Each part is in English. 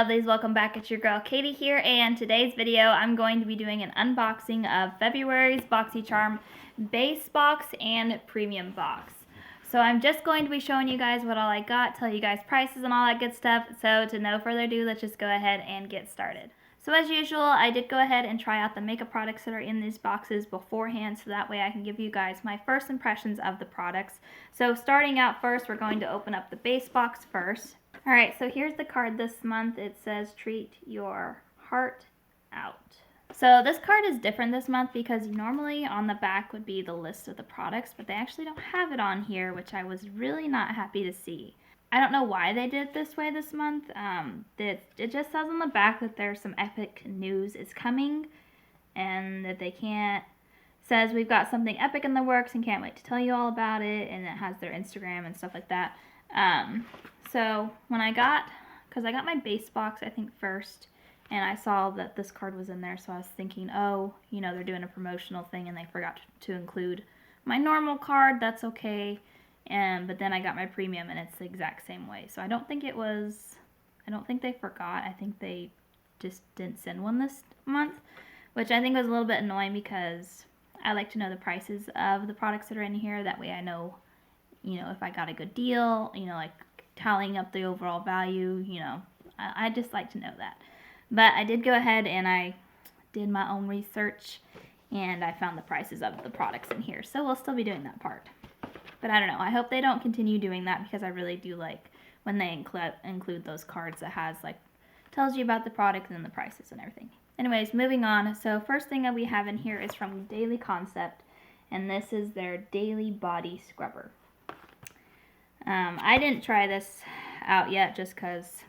lovelies, welcome back. It's your girl Katie here, and today's video I'm going to be doing an unboxing of February's Boxycharm Base Box and Premium Box. So I'm just going to be showing you guys what all I got, tell you guys prices and all that good stuff. So to no further ado, let's just go ahead and get started. So as usual, I did go ahead and try out the makeup products that are in these boxes beforehand, so that way I can give you guys my first impressions of the products. So starting out first, we're going to open up the base box first. Alright, so here's the card this month. It says, treat your heart out. So this card is different this month because normally on the back would be the list of the products, but they actually don't have it on here, which I was really not happy to see. I don't know why they did it this way this month. It just says on the back that there's some epic news is coming and that they can't, says we've got something epic in the works and can't wait to tell you all about it, and it has their Instagram and stuff like that. So when because I got my base box I think first, and I saw that this card was in there, so I was thinking, oh, you know, they're doing a promotional thing and they forgot to include my normal card. That's okay. But then I got my premium and it's the exact same way. So I don't think they forgot. I think they just didn't send one this month, which I think was a little bit annoying because I like to know the prices of the products that are in here. That way I know, you know, if I got a good deal, you know, like tallying up the overall value, you know, I just like to know that. But I did go ahead and I did my own research and I found the prices of the products in here. So we'll still be doing that part. But I don't know. I hope they don't continue doing that because I really do like when they include those cards that has like tells you about the product and then the prices and everything. Anyways, moving on. So first thing that we have in here is from Daily Concept, and this is their Daily Body Scrubber. I didn't try this out yet just because,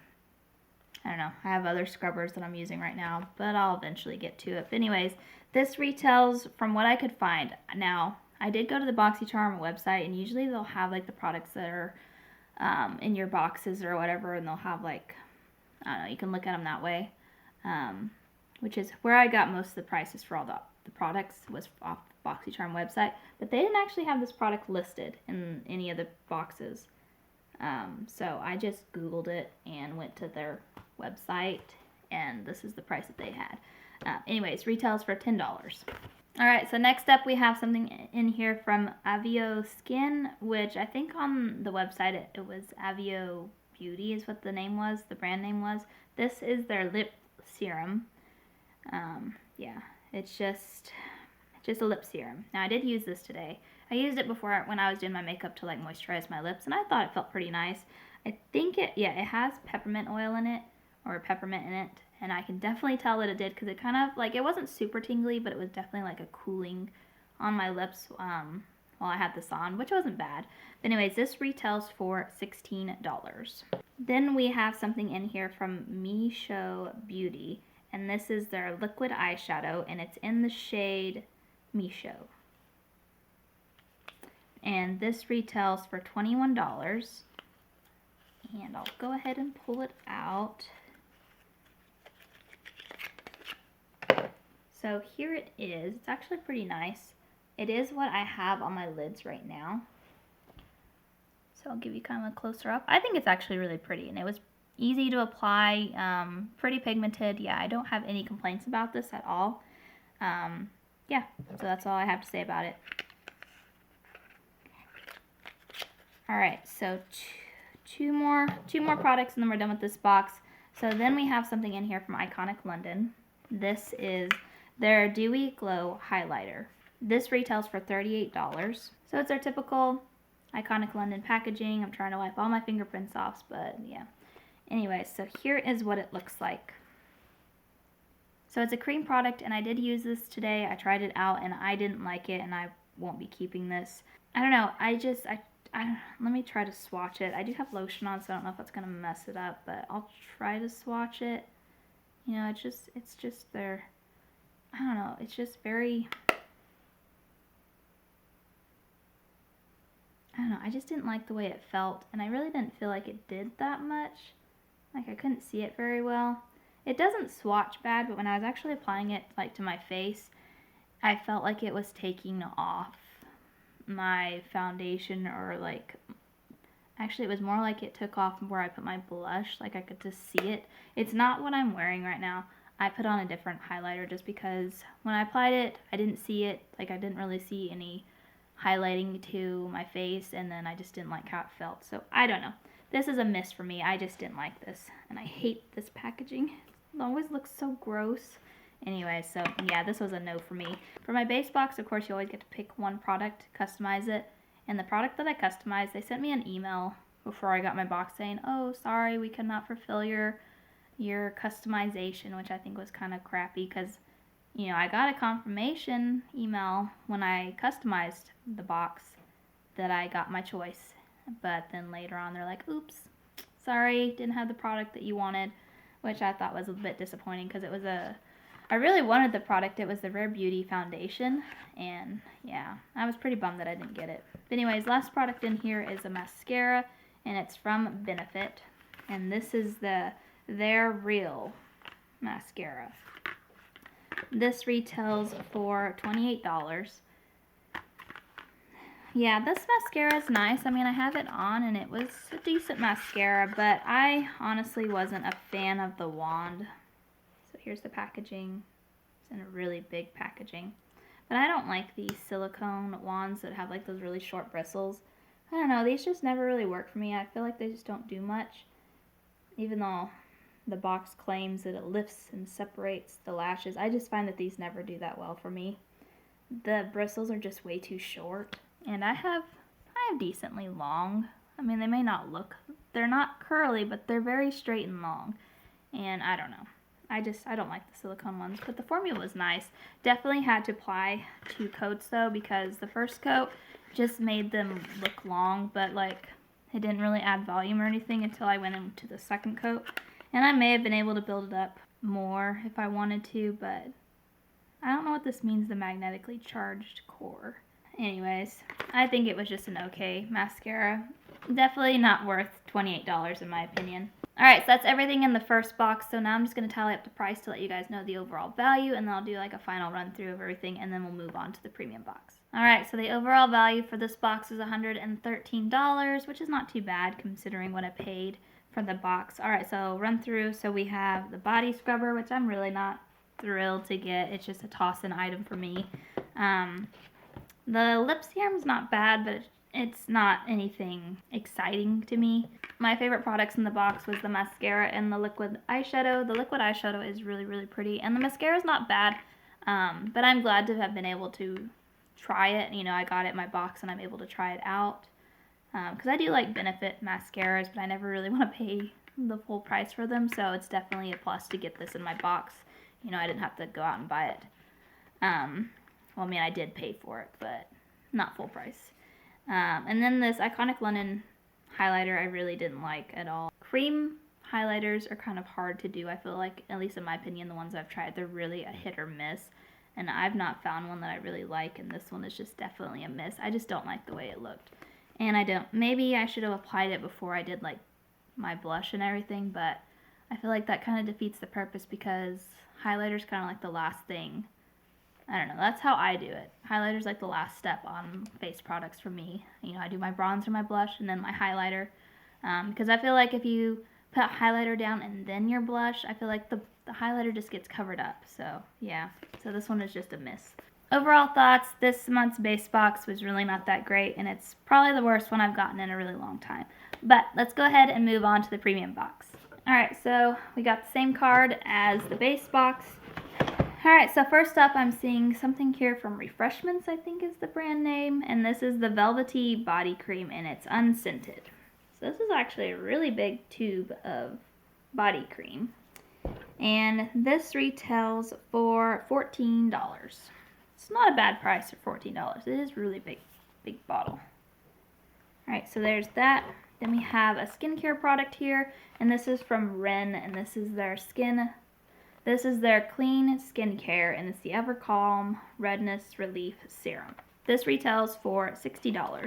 I don't know, I have other scrubbers that I'm using right now, but I'll eventually get to it. But anyways, this retails, from what I could find, now, I did go to the Boxycharm website, and usually they'll have, like, the products that are in your boxes or whatever, and they'll have, like, I don't know, you can look at them that way, which is where I got most of the prices for all the products was off the Boxycharm website, but they didn't actually have this product listed in any of the boxes. So I just Googled it and went to their website, and this is the price that they had. Anyways, retails for $10. Alright, so next up we have something in here from Avio Skin, which I think on the website it was Avio Beauty is what the name was, the brand name was. This is their lip serum. Yeah, it's just a lip serum. Now I did use this today. I used it before when I was doing my makeup to like moisturize my lips, and I thought it felt pretty nice. I think it has peppermint oil in it, or peppermint in it, and I can definitely tell that it did because it kind of like, it wasn't super tingly, but it was definitely like a cooling on my lips while I had this on, which wasn't bad. But anyways, this retails for $16. Then we have something in here from Misho Beauty, and this is their liquid eyeshadow, and it's in the shade Misho. And this retails for $21. And I'll go ahead and pull it out. So here it is. It's actually pretty nice. It is what I have on my lids right now. So I'll give you kind of a closer up. I think it's actually really pretty, and it was easy to apply, pretty pigmented. Yeah, I don't have any complaints about this at all. Yeah, so that's all I have to say about it. Alright, so two more products and then we're done with this box. So then we have something in here from Iconic London. This is their Dewy Glow Highlighter. This retails for $38. So it's our typical Iconic London packaging. I'm trying to wipe all my fingerprints off, but yeah. Anyway, so here is what it looks like. So it's a cream product, and I did use this today. I tried it out and I didn't like it, and I won't be keeping this. I don't know, let me try to swatch it. I do have lotion on, so I don't know if it's going to mess it up, but I'll try to swatch it. You know, it's just there. I don't know, it's just very, I don't know, I just didn't like the way it felt, and I really didn't feel like it did that much. Like, I couldn't see it very well. It doesn't swatch bad, but when I was actually applying it, like, to my face, I felt like it was taking off my foundation, or like, I Actually, it was more like it took off where I put my blush, like I could just see it. It's not what I'm wearing right now. I put on a different highlighter just because when I applied it, I didn't see it. Like, I didn't really see any highlighting to my face, and then I just didn't like how it felt. So, I don't know. This is a miss for me. I just didn't like this, and I hate this packaging. It always looks so gross. Anyway, so yeah, this was a no for me. For my base box, of course, you always get to pick one product, customize it. And the product that I customized, they sent me an email before I got my box saying, oh, sorry, we could not fulfill your customization, which I think was kind of crappy because, you know, I got a confirmation email when I customized the box that I got my choice. But then later on, they're like, oops, sorry, didn't have the product that you wanted, which I thought was a bit disappointing because it was I really wanted the product. It was the Rare Beauty foundation, and yeah, I was pretty bummed that I didn't get it. But anyways, last product in here is a mascara, and it's from Benefit, and this is the They're Real mascara. This retails for $28. Yeah, this mascara is nice. I mean, I have it on, and it was a decent mascara, but I honestly wasn't a fan of the wand. So here's the packaging. It's in a really big packaging. But I don't like these silicone wands that have like those really short bristles. I don't know, these just never really work for me. I feel like they just don't do much. Even though the box claims that it lifts and separates the lashes, I just find that these never do that well for me. The bristles are just way too short. And I have decently long. I mean, they may not look, they're not curly, but they're very straight and long. And I don't know. I don't like the silicone ones, but the formula was nice. Definitely had to apply 2 coats though, because the first coat just made them look long, but like it didn't really add volume or anything until I went into the second coat. And I may have been able to build it up more if I wanted to, but I don't know what this means, the magnetically charged core. Anyways, I think it was just an okay mascara. Definitely not worth $28 in my opinion. Alright, so that's everything in the first box. So now I'm just going to tally up the price to let you guys know the overall value, and then I'll do like a final run through of everything, and then we'll move on to the premium box. Alright, so the overall value for this box is $113, which is not too bad considering what I paid for the box. Alright, so run through. So we have the body scrubber, which I'm really not thrilled to get. It's just a toss-in item for me. The lip serum's not bad, but it's not anything exciting to me. My favorite products in the box was the mascara and the liquid eyeshadow. The liquid eyeshadow is really, really pretty, and the mascara is not bad, but I'm glad to have been able to try it. You know, I got it in my box, and I'm able to try it out, because I do like Benefit mascaras, but I never really want to pay the full price for them, so it's definitely a plus to get this in my box. You know, I didn't have to go out and buy it. Well, I mean, I did pay for it, but not full price. And then this Iconic London highlighter I really didn't like at all. Cream highlighters are kind of hard to do. I feel like, at least in my opinion, the ones I've tried, they're really a hit or miss. And I've not found one that I really like, and this one is just definitely a miss. I just don't like the way it looked. And maybe I should have applied it before I did like my blush and everything, but I feel like that kind of defeats the purpose because highlighter's kind of like the last thing. I don't know, that's how I do it. Highlighter's like the last step on face products for me. You know, I do my bronzer, my blush, and then my highlighter. Because I feel like if you put highlighter down and then your blush, I feel like the highlighter just gets covered up. So, yeah. So this one is just a miss. Overall thoughts, this month's base box was really not that great, and it's probably the worst one I've gotten in a really long time. But let's go ahead and move on to the premium box. Alright, so we got the same card as the base box. Alright, so first up I'm seeing something here from Refreshments, I think is the brand name. And this is the Velvety Body Cream, and it's unscented. So this is actually a really big tube of body cream. And this retails for $14. It's not a bad price for $14. It is really big bottle. Alright, so there's that. Then we have a skincare product here, and this is from Ren, and this is their clean skincare, and it's the Ever Calm Redness Relief Serum. This retails for $60,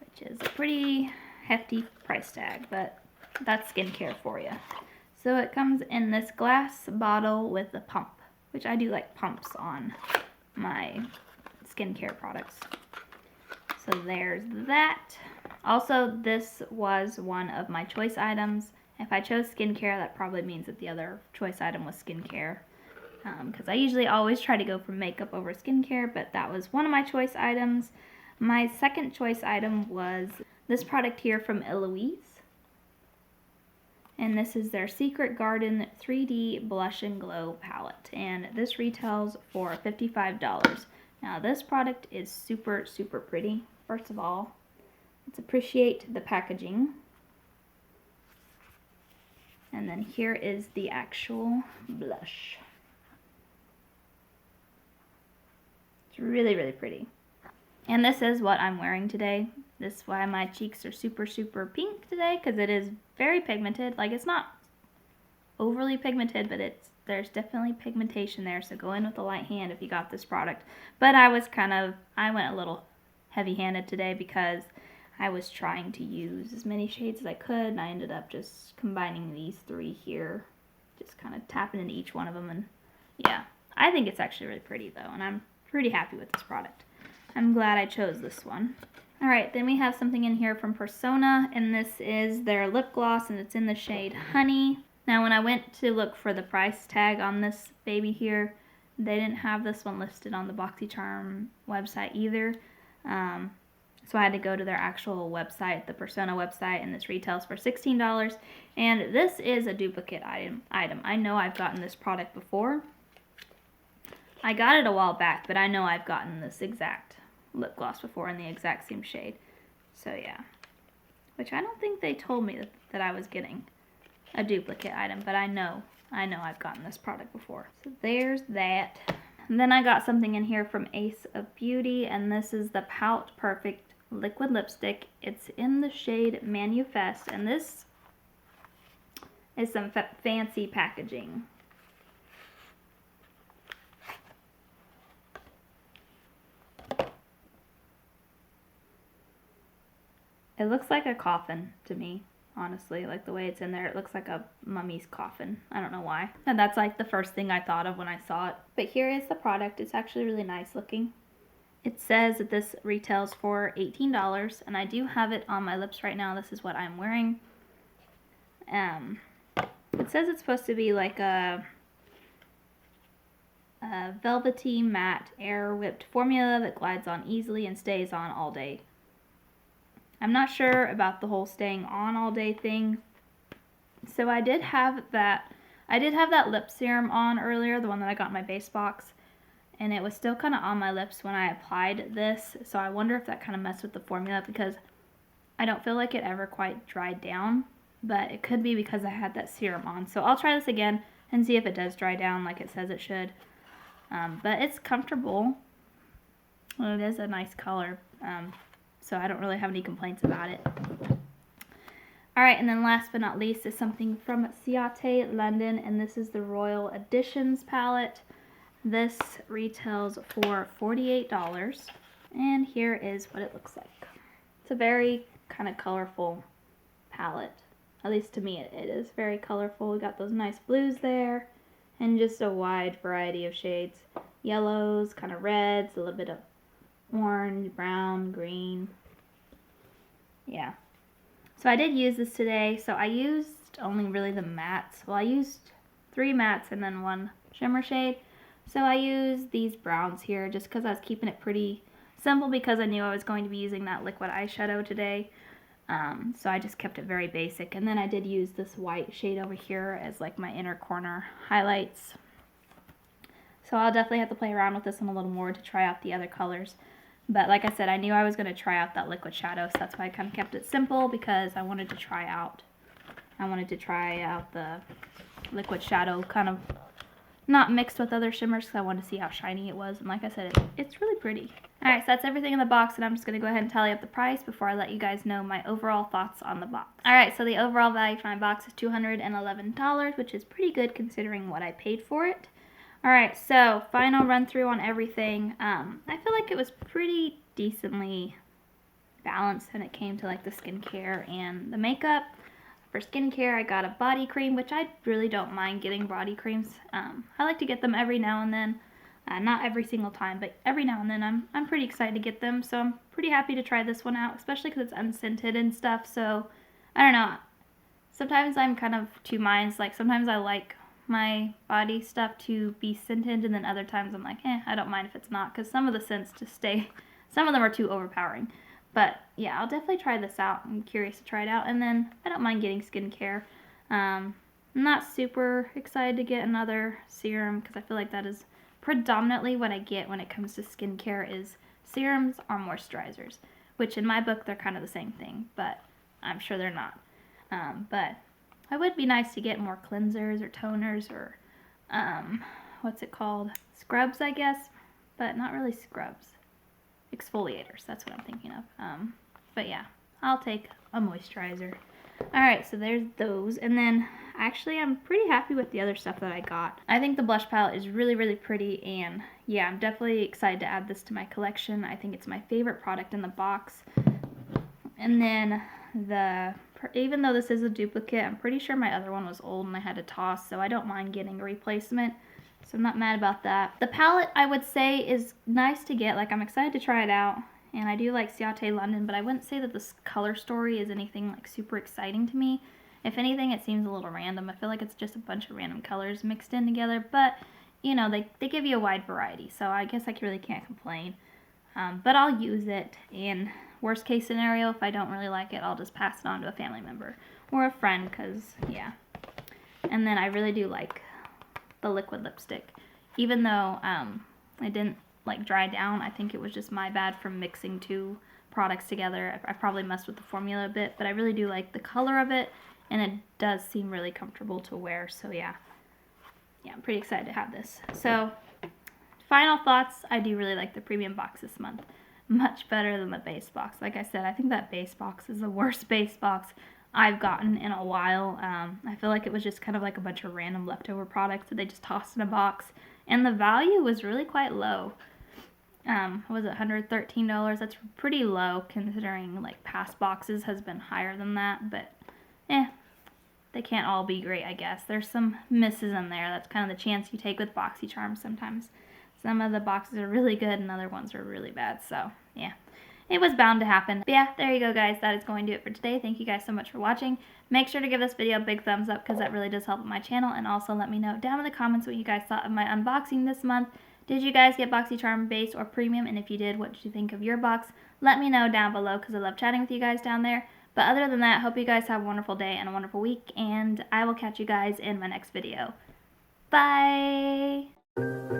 which is a pretty hefty price tag, but that's skincare for you. So it comes in this glass bottle with a pump, which I do like pumps on my skincare products. So there's that. Also, this was one of my choice items. If I chose skincare, that probably means that the other choice item was skincare. Because I usually always try to go for makeup over skincare, but that was one of my choice items. My second choice item was this product here from Eloise. And this is their Secret Garden 3D Blush and Glow palette. And this retails for $55. Now this product is super, super pretty. First of all, let's appreciate the packaging. And then here is the actual blush. It's really, really pretty. And this is what I'm wearing today. This is why my cheeks are super, super pink today, because it is very pigmented. Like, it's not overly pigmented, but there's definitely pigmentation there, so go in with a light hand if you got this product. But I went a little heavy-handed today because I was trying to use as many shades as I could, and I ended up just combining these three here, just kind of tapping into each one of them. And yeah, I think it's actually really pretty though, and I'm pretty happy with this product. I'm glad I chose this one. Alright, then we have something in here from Persona, and this is their lip gloss, and it's in the shade Honey. Now when I went to look for the price tag on this baby here, they didn't have this one listed on the Boxycharm website either. So I had to go to their actual website, the Persona website, and this retails for $16. And this is a duplicate item. I know I've gotten this product before. I got it a while back, but I know I've gotten this exact lip gloss before in the exact same shade. So yeah. Which I don't think they told me that I was getting a duplicate item, but I know I've gotten this product before. So there's that. And then I got something in here from Ace of Beauty, and this is the Pout Perfect liquid lipstick. It's in the shade Manifest, and this is some fancy packaging. It looks like a coffin to me, honestly. Like the way it's in there, it looks like a mummy's coffin. I don't know why. And that's like the first thing I thought of when I saw it. But here is the product. It's actually really nice looking. It says that this retails for $18, and I do have it on my lips right now. This is what I'm wearing. It says it's supposed to be like a velvety matte air whipped formula that glides on easily and stays on all day. I'm not sure about the whole staying on all day thing. So I did have that lip serum on earlier, the one that I got in my base box. And it was still kind of on my lips when I applied this. So I wonder if that kind of messed with the formula, because I don't feel like it ever quite dried down. But it could be because I had that serum on. So I'll try this again and see if it does dry down like it says it should. But it's comfortable. Well, it is a nice color. So I don't really have any complaints about it. Alright, and then last but not least is something from Ciate London, and this is the Royal Editions palette. This retails for $48, and here is what it looks like. It's a very kind of colorful palette. At least to me it is very colorful. We got those nice blues there, and just a wide variety of shades. Yellows, kind of reds, a little bit of orange, brown, green. Yeah. So I did use this today. So I used only really the mattes. Well, I used 3 mattes and then 1 shimmer shade. So I used these browns here just because I was keeping it pretty simple, because I knew I was going to be using that liquid eyeshadow today. So I just kept it very basic. And then I did use this white shade over here as like my inner corner highlights. So I'll definitely have to play around with this one a little more to try out the other colors. But like I said, I knew I was going to try out that liquid shadow, so that's why I kind of kept it simple, because I wanted to try out the liquid shadow kind of not mixed with other shimmers, because I wanted to see how shiny it was. And like I said, it's really pretty. Alright, so that's everything in the box, and I'm just going to go ahead and tally up the price before I let you guys know my overall thoughts on the box. Alright, so the overall value for my box is $211, which is pretty good considering what I paid for it. Alright, so final run through on everything. I feel like it was pretty decently balanced when it came to like the skincare and the makeup. For skincare, I got a body cream, which I really don't mind getting body creams. I like to get them every now and then. Not every single time, but every now and then I'm pretty excited to get them. So I'm pretty happy to try this one out, especially because it's unscented and stuff. So I don't know. Sometimes I'm kind of two minds. Like sometimes I like my body stuff to be scented, and then other times I'm like, I don't mind if it's not, because some of the scents just stay, some of them are too overpowering. But yeah, I'll definitely try this out. I'm curious to try it out. And then I don't mind getting skincare. I'm not super excited to get another serum because I feel like that is predominantly what I get when it comes to skincare is serums or moisturizers, which in my book they're kind of the same thing, but I'm sure they're not. But it would be nice to get more cleansers or toners or what's it called? Scrubs, I guess, but not really scrubs. Exfoliators, that's what I'm thinking of. But yeah, I'll take a moisturizer. Alright, so there's those. And then, actually, I'm pretty happy with the other stuff that I got. I think the blush palette is really, really pretty. And yeah, I'm definitely excited to add this to my collection. I think it's my favorite product in the box. And then, even though this is a duplicate, I'm pretty sure my other one was old and I had to toss. So I don't mind getting a replacement. So I'm not mad about that. The palette, I would say, is nice to get. Like, I'm excited to try it out. And I do like Ciate London, but I wouldn't say that this color story is anything like super exciting to me. If anything, it seems a little random. I feel like it's just a bunch of random colors mixed in together, but you know, they give you a wide variety, so I guess I really can't complain. But I'll use it. In worst case scenario, if I don't really like it, I'll just pass it on to a family member or a friend, because yeah. And then I really do like the liquid lipstick, even though it didn't like dry down. I think it was just my bad for mixing two products together. I probably messed with the formula a bit, but I really do like the color of it, and it does seem really comfortable to wear. So yeah, I'm pretty excited to have this. So final thoughts, I do really like the premium box this month. Much better than the base box. Like I said, I think that base box is the worst base box I've gotten in a while. I feel like it was just kind of like a bunch of random leftover products that they just tossed in a box, and the value was really quite low. Was it $113? That's pretty low considering like past boxes has been higher than that, but they can't all be great, I guess. There's some misses in there. That's kind of the chance you take with Boxycharm sometimes. Some of the boxes are really good and other ones are really bad, so yeah. It was bound to happen. But yeah, there you go, guys. That is going to do it for today. Thank you guys so much for watching. Make sure to give this video a big thumbs up because that really does help my channel, and also let me know down in the comments what you guys thought of my unboxing this month. Did you guys get Boxycharm Base or Premium? And if you did, what did you think of your box? Let me know down below because I love chatting with you guys down there. But other than that, hope you guys have a wonderful day and a wonderful week, and I will catch you guys in my next video. Bye!